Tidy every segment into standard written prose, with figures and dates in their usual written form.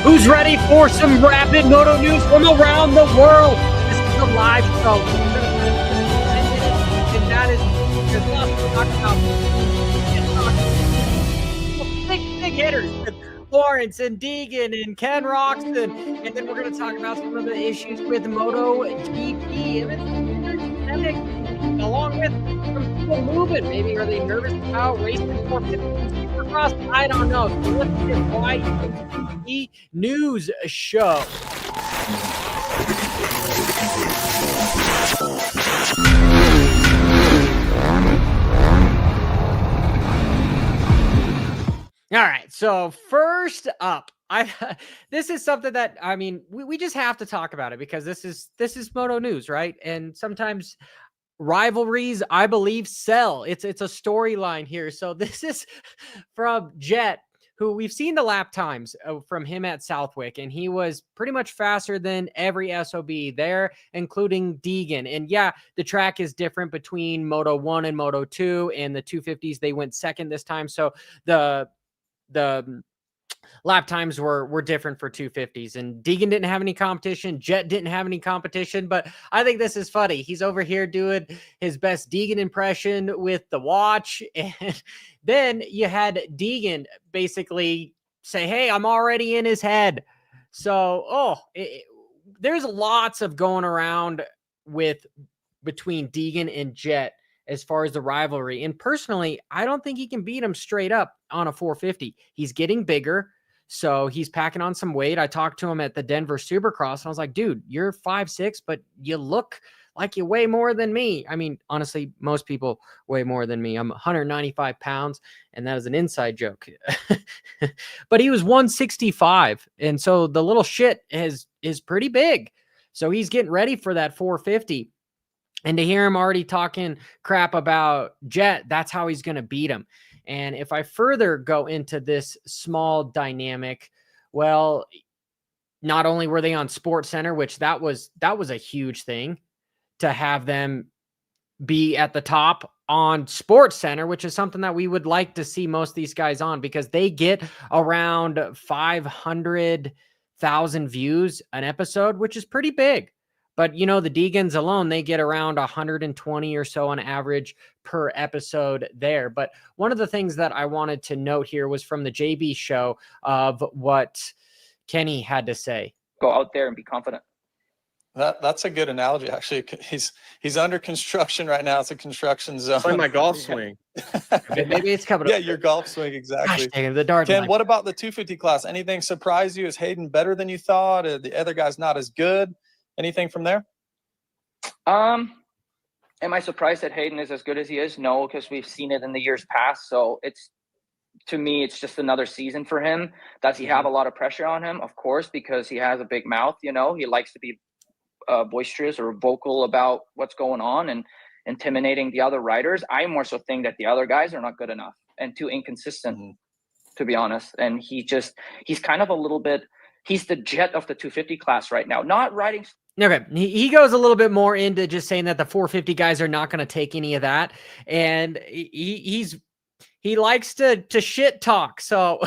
Who's ready for some rapid moto news from around the world? This is a live show. And that is because we'll talk about big hitters with Lawrence and Degan and Ken Roxton. And then we're going to talk about some of the issues with Moto GP. Along with some people moving. Maybe are they nervous about racing 450 Supercross? I don't know. So let's get right into the news show. All right. So first up, this is something that, I mean, we just have to talk about it because this is Moto news, right? And sometimes rivalries, I believe, sell. It's a storyline here. So this is from Jett, who we've seen the lap times from him at Southwick, and he was pretty much faster than every SOB there, including Degan. And yeah, the track is different between Moto 1 and Moto 2, and the 250s, they went second this time. So the lap times were different for 250s, and Degan didn't have any competition. Jett didn't have any competition, but I think this is funny. He's over here doing his best Degan impression with the watch. And then you had Degan basically say, hey, I'm already in his head. So, there's lots of going around between Degan and Jett as far as the rivalry. And personally, I don't think he can beat him straight up on a 450. He's getting bigger, so he's packing on some weight. I talked to him at the Denver Supercross, and I was like, dude, you're 5'6", but you look like you weigh more than me. I mean, honestly, most people weigh more than me. I'm 195 pounds, and that is an inside joke. But he was 165, and so the little shit is pretty big. So he's getting ready for that 450. And to hear him already talking crap about Jett, that's how he's going to beat him. And if I further go into this small dynamic, well, not only were they on Sports Center, which that was a huge thing to have them be at the top on Sports Center, which is something that we would like to see most of these guys on, because they get around 500,000 views an episode, which is pretty big. But, you know, the Degans alone, they get around 120 or so on average per episode there. But one of the things that I wanted to note here was from the JB show of what Kenny had to say. Go out there and be confident. That's a good analogy, actually. He's under construction right now. It's a construction zone. It's like my golf swing. Maybe it's coming up. Yeah, your golf swing, exactly. Gosh, dang, the dart. Ken, what about the 250 class? Anything surprise you? Is Hayden better than you thought? Are the other guys not as good? Anything from there? Am I surprised that Hayden is as good as he is? No, because we've seen it in the years past. So to me, it's just another season for him. Does he have a lot of pressure on him? Of course, because he has a big mouth. You know, he likes to be boisterous or vocal about what's going on and intimidating the other riders. I more so think that the other guys are not good enough and too inconsistent, to be honest. And he's kind of a little bit. He's the Jett of the 250 class right now, not riding. Okay, he goes a little bit more into just saying that the 450 guys are not going to take any of that, and he likes to shit talk. So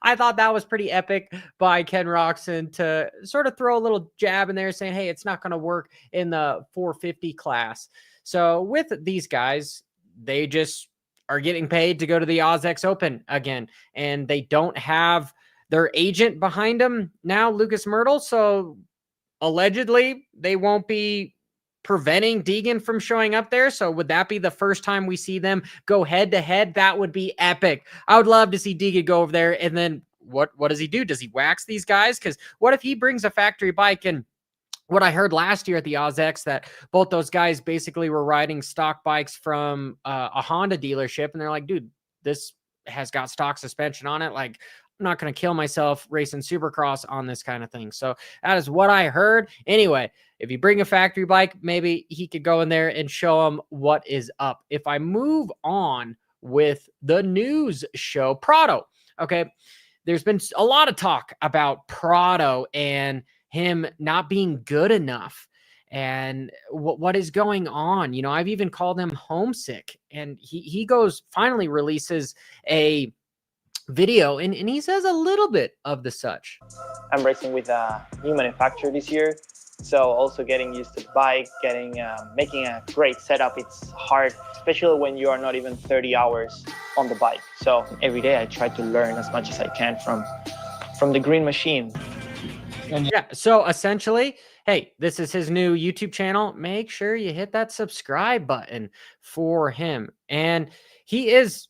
I thought that was pretty epic by Ken Roxton to sort of throw a little jab in there, saying, "Hey, it's not going to work in the 450 class." So with these guys, they just are getting paid to go to the OzX Open again, and they don't have their agent behind them now, Lucas Myrtle. So allegedly, they won't be preventing Degan from showing up there. So would that be the first time we see them go head to head? That would be epic. I would love to see Degan go over there. And then what does he do? Does he wax these guys? Because what if he brings a factory bike? And what I heard last year at the OzX, that both those guys basically were riding stock bikes from a Honda dealership. And they're like, dude, this has got stock suspension on it. Like, I'm not going to kill myself racing Supercross on this kind of thing. So that is what I heard. Anyway, if you bring a factory bike, maybe he could go in there and show them what is up. If I move on with the news show, Prado. Okay. There's been a lot of talk about Prado and him not being good enough and what is going on. You know, I've even called him homesick, and he finally releases a video, and he says a little bit of the such. I'm racing with a new manufacturer this year, so also getting used to the bike, making a great setup. It's hard, especially when you are not even 30 hours on the bike. So every day I try to learn as much as I can from the green machine. Yeah, so essentially, hey, this is his new YouTube channel. Make sure you hit that subscribe button for him. And he's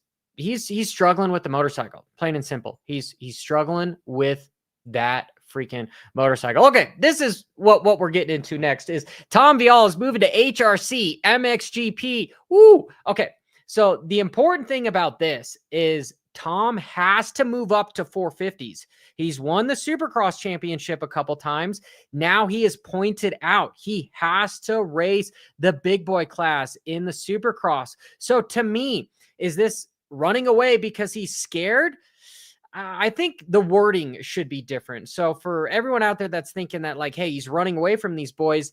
struggling with the motorcycle, plain and simple. He's struggling with that freaking motorcycle. Okay, this is what we're getting into next is Tom Vialle is moving to HRC MXGP. Woo! Okay, so the important thing about this is Tom has to move up to 450s. He's won the Supercross championship a couple times. Now he is pointed out. He has to race the big boy class in the Supercross. So to me, is this running away because he's scared? I think the wording should be different. So for everyone out there that's thinking that like, hey, he's running away from these boys.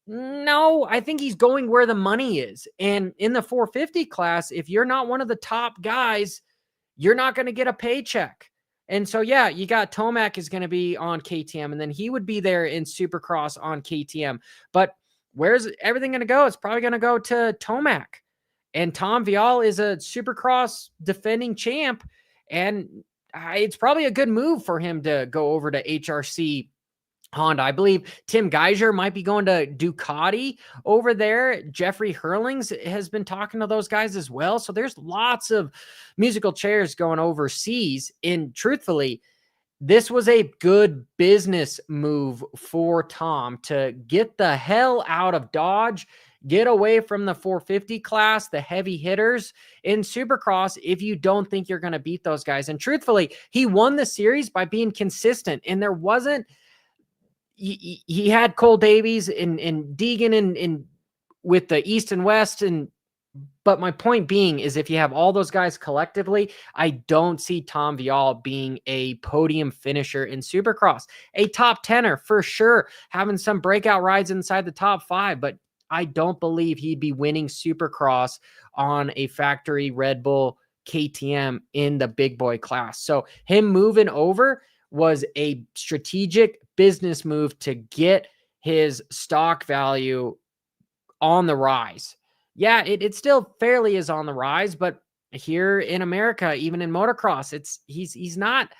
No, I think he's going where the money is. And in the 450 class, if you're not one of the top guys, you're not going to get a paycheck. And so, yeah, you got Tomac is going to be on KTM, and then he would be there in Supercross on KTM. But where's everything going to go? It's probably going to go to Tomac. And Tom Vialle is a Supercross defending champ, and it's probably a good move for him to go over to HRC Honda. I believe Tim Geiger might be going to Ducati over there. Jeffrey Hurlings has been talking to those guys as well. So there's lots of musical chairs going overseas. And truthfully, this was a good business move for Tom to get the hell out of Dodge, get away from the 450 class, the heavy hitters in Supercross if you don't think you're going to beat those guys. And truthfully, he won the series by being consistent. And there wasn't, he had Cole Davies and Degan and with the East and West. But my point being is if you have all those guys collectively, I don't see Tom Vialle being a podium finisher in Supercross. A top 10er for sure, having some breakout rides inside the top 5, but I don't believe he'd be winning Supercross on a factory Red Bull KTM in the big boy class. So him moving over was a strategic business move to get his stock value on the rise. Yeah, it still fairly is on the rise, but here in America, even in motocross, he's not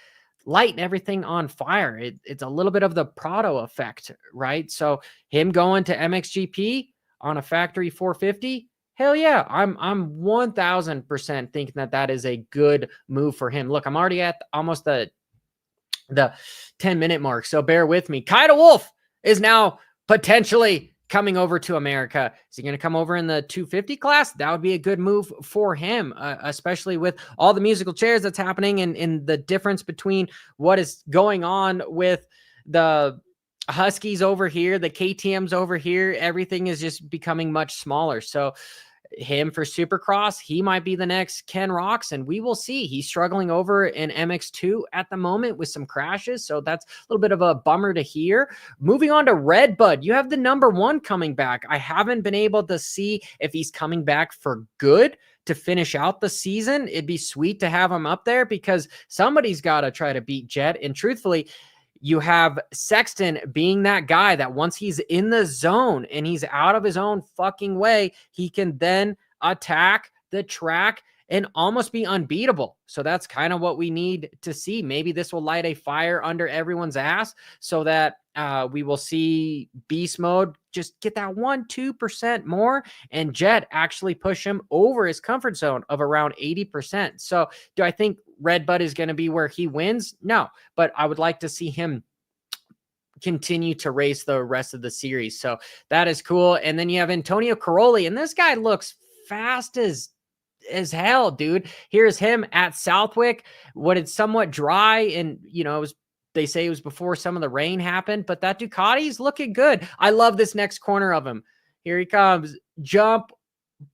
lighting everything on fire. It's a little bit of the Prado effect, right? So him going to MXGP on a factory 450, hell yeah, I'm 1000% thinking that is a good move for him. Look, I'm already at almost the 10-minute mark, so bear with me. Kaede Wolf is now potentially coming over to America. Is he going to come over in the 250 class? That would be a good move for him, especially with all the musical chairs that's happening and the difference between what is going on with the Huskies over here, the KTMs over here. Everything is just becoming much smaller. So him for Supercross, he might be the next Ken Roczen. We will see. He's struggling over in MX2 at the moment with some crashes, so that's a little bit of a bummer to hear. Moving on to Redbud, you have the number 1 coming back. I haven't been able to see if he's coming back for good to finish out the season. It'd be sweet to have him up there because somebody's got to try to beat Jett. And truthfully, you have Sexton being that guy that once he's in the zone and he's out of his own fucking way, he can then attack the track and almost be unbeatable. So that's kind of what we need to see. Maybe this will light a fire under everyone's ass so that we will see beast mode just get that 1-2% more and Jett actually push him over his comfort zone of around 80%. So do I think Redbud is going to be where he wins? No, but I would like to see him continue to race the rest of the series. So that is cool. And then you have Antonio Caroli, and this guy looks fast as hell, dude. Here's him at Southwick when it's somewhat dry, and they say it was before some of the rain happened, but that Ducati's looking good. I love this next corner of him. Here he comes. Jump.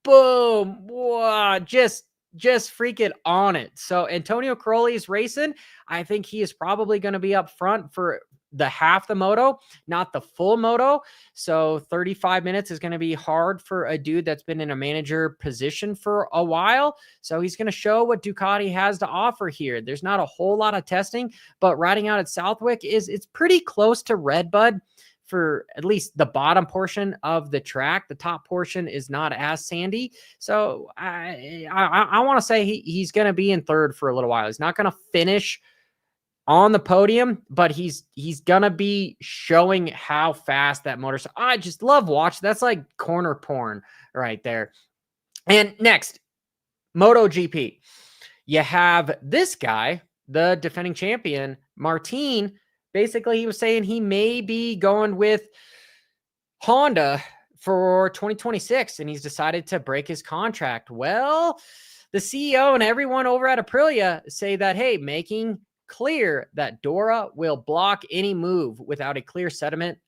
Boom. Wow, just freaking on it. So Antonio Caroli is racing. I think he is probably going to be up front for the half the moto, not the full moto. So 35 minutes is going to be hard for a dude that's been in a manager position for a while. So he's going to show what Ducati has to offer here. There's not a whole lot of testing, but riding out at Southwick it's pretty close to Redbud for at least the bottom portion of the track. The top portion is not as sandy. So I want to say he's going to be in third for a little while. He's not going to finish on the podium, but he's gonna be showing how fast that motorcycle. I just love watching. That's like corner porn right there. And next, Moto GP. You have this guy, the defending champion, Martin. Basically, he was saying he may be going with Honda for 2026, and he's decided to break his contract. Well, the CEO and everyone over at Aprilia say that, hey, making clear that Dora will block any move without a clear settlement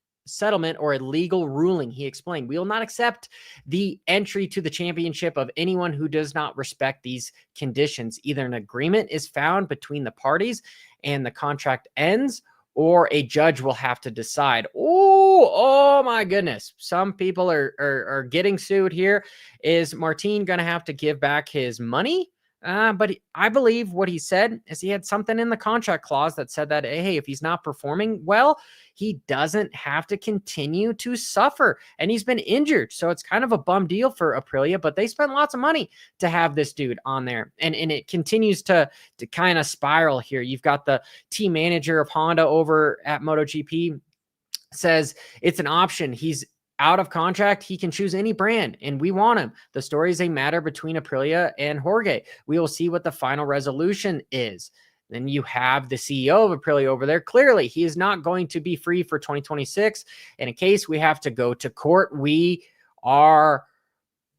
or a legal ruling. He explained, we will not accept the entry to the championship of anyone who does not respect these conditions. Either an agreement is found between the parties and the contract ends, or a judge will have to decide. Oh my goodness. Some people are getting sued here. Is Martin going to have to give back his money? But I believe what he said is he had something in the contract clause that said that, hey, if he's not performing well, he doesn't have to continue to suffer. And he's been injured. So it's kind of a bum deal for Aprilia, but they spent lots of money to have this dude on there. And it continues to kind of spiral here. You've got the team manager of Honda over at MotoGP says it's an option. He's out of contract, he can choose any brand, and we want him. The story is a matter between Aprilia and Jorge. We will see what the final resolution is. Then you have the CEO of Aprilia over there. Clearly, he is not going to be free for 2026. In a case we have to go to court, we are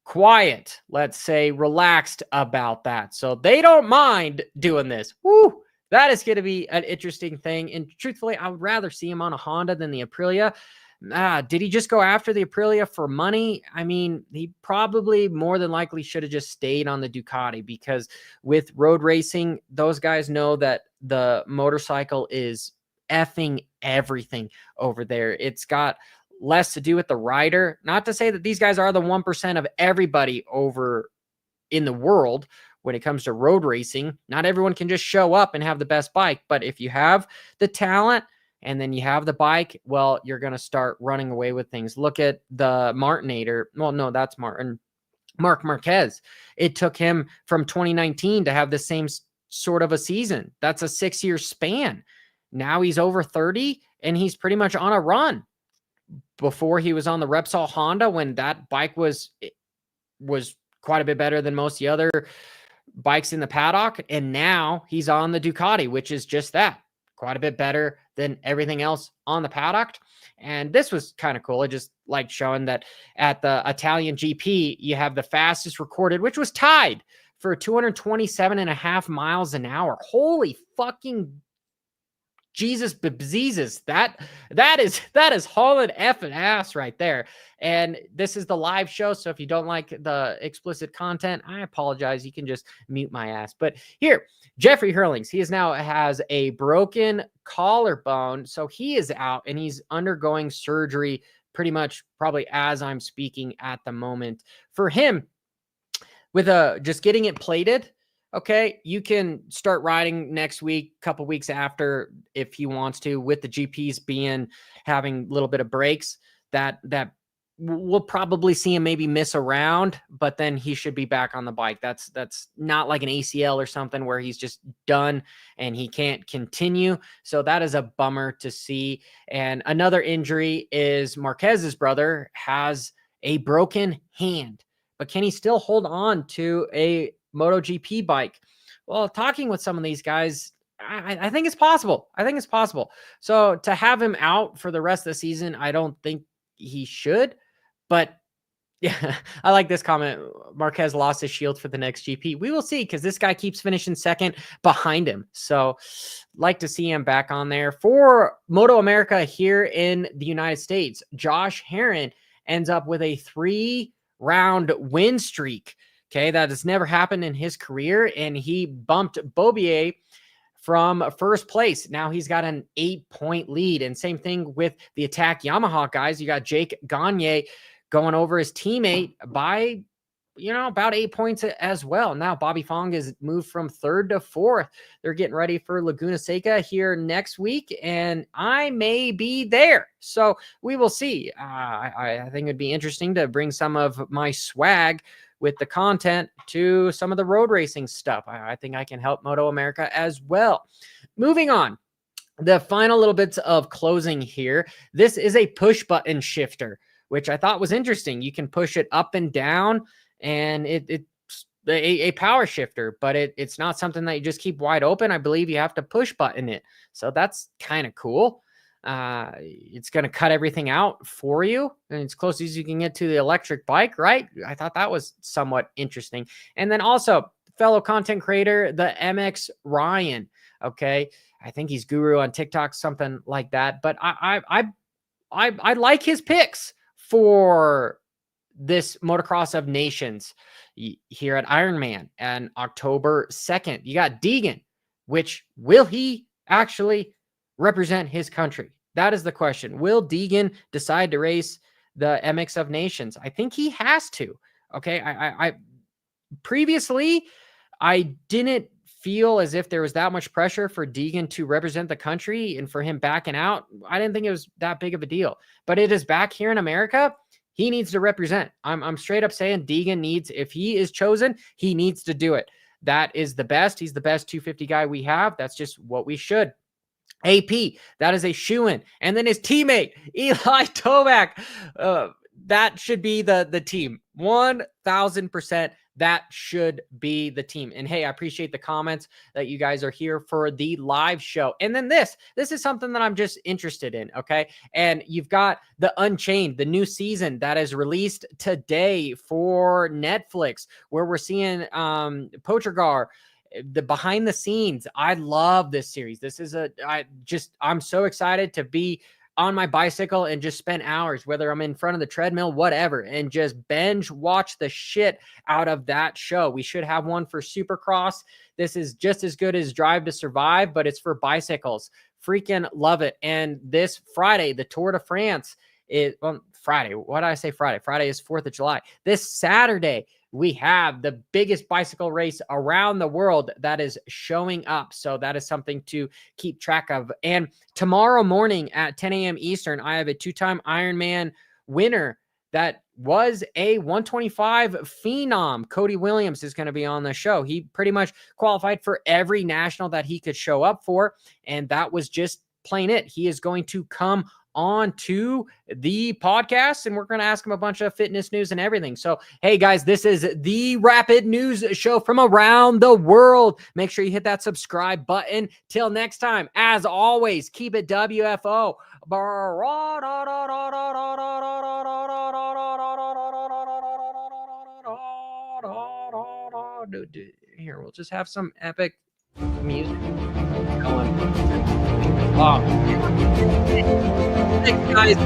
quiet, let's say relaxed about that. So they don't mind doing this. Woo! That is going to be an interesting thing. And truthfully, I would rather see him on a Honda than the Aprilia. Did he just go after the Aprilia for money? I mean, he probably more than likely should have just stayed on the Ducati, because with road racing, those guys know that the motorcycle is effing everything over there. It's got less to do with the rider. Not to say that these guys are the 1% of everybody over in the world when it comes to road racing. Not everyone can just show up and have the best bike, but if you have the talent and then you have the bike, well, you're going to start running away with things. Look at the Martinator. Well, no, that's Marc Marquez. It took him from 2019 to have the same sort of a season. That's a 6-year span. Now he's over 30 and he's pretty much on a run. Before he was on the Repsol Honda, when that bike was quite a bit better than most of the other bikes in the paddock. And now he's on the Ducati, which is just that, quite a bit better than everything else on the paddock. And this was kind of cool. It just like showing that at the Italian GP, you have the fastest recorded, which was tied for 227.5 miles an hour. Holy fucking Jesus bejesus. That is hauling effing ass right there. And this is the live show, so if you don't like the explicit content, I apologize. You can just mute my ass. But here, Jeffrey Hurlings, he now has a broken collarbone, so he is out and he's undergoing surgery pretty much probably as I'm speaking at the moment. For him, with just getting it plated, okay, you can start riding next week, couple weeks after, if he wants to, with the GPs having a little bit of breaks. That we'll probably see him maybe miss a round, but then he should be back on the bike. That's not like an ACL or something where he's just done and he can't continue. So that is a bummer to see. And another injury is Marquez's brother has a broken hand, but can he still hold on to a MotoGP bike? Well, talking with some of these guys, I think it's possible. I think it's possible. So to have him out for the rest of the season, I don't think he should. But yeah, I like this comment. Marquez lost his shield for the next GP. We will see, because this guy keeps finishing second behind him. So like to see him back on there. For MotoAmerica here in the United States, Josh Herrin ends up with a 3-round win streak. Okay, that has never happened in his career, and he bumped Bobier from first place. Now he's got an 8-point lead. And same thing with the Attack Yamaha guys. You got Jake Gagne going over his teammate by, about 8 points as well. Now Bobby Fong is moved from 3rd to 4th. They're getting ready for Laguna Seca here next week, and I may be there. So we will see. I think it'd be interesting to bring some of my swag with the content to some of the road racing stuff. I think I can help MotoAmerica as well. Moving on. The final little bits of closing here. This is a push button shifter, which I thought was interesting. You can push it up and down, and it's a power shifter, but it's not something that you just keep wide open. I believe you have to push button it. So that's kind of cool. It's going to cut everything out for you, and as close as you can get to the electric bike, right? I thought that was somewhat interesting. And then also fellow content creator, the MX Ryan. Okay. I think he's Guru on TikTok, something like that. But I like his picks for this Motocross of Nations here at Ironman on October 2nd. You got Degan, which will he actually represent his country? That is the question. Will Degan decide to race the MX of Nations? I think he has to. Okay. I previously, I didn't feel as if there was that much pressure for Degan to represent the country, and for him backing out, I didn't think it was that big of a deal. But it is back here in America. He needs to represent. I'm straight up saying Degan needs, if he is chosen, he needs to do it. That is the best. He's the best 250 guy we have. That's just what we should. AP, that is a shoo-in. And then his teammate, Eli Tomac, that should be the team. 1,000%. That should be the team. And hey, I appreciate the comments that you guys are here for the live show. And then this is something that I'm just interested in. Okay. And you've got the Unchained, the new season that is released today for Netflix, where we're seeing Pochergar, the behind the scenes. I love this series. This is I'm so excited to be on my bicycle and just spend hours, whether I'm in front of the treadmill, whatever, and just binge watch the shit out of that show. We should have one for Supercross. This is just as good as Drive to Survive, but it's for bicycles. Freaking love it. And this Friday, the Tour de France is Friday. What did I say Friday? Friday is 4th of July. This Saturday, we have the biggest bicycle race around the world that is showing up. So that is something to keep track of. And tomorrow morning at 10 a.m. Eastern, I have a 2-time Ironman winner that was a 125 phenom. Cody Williams is going to be on the show. He pretty much qualified for every national that he could show up for. And that was just plain it. He is going to come on to the podcast, and we're going to ask him a bunch of fitness news and everything. So, hey guys, this is the Rapid News Show from around the world. Make sure you hit that subscribe button. Till next time, as always, keep it WFO. Here, we'll just have some epic music going. Oh, thanks, guys.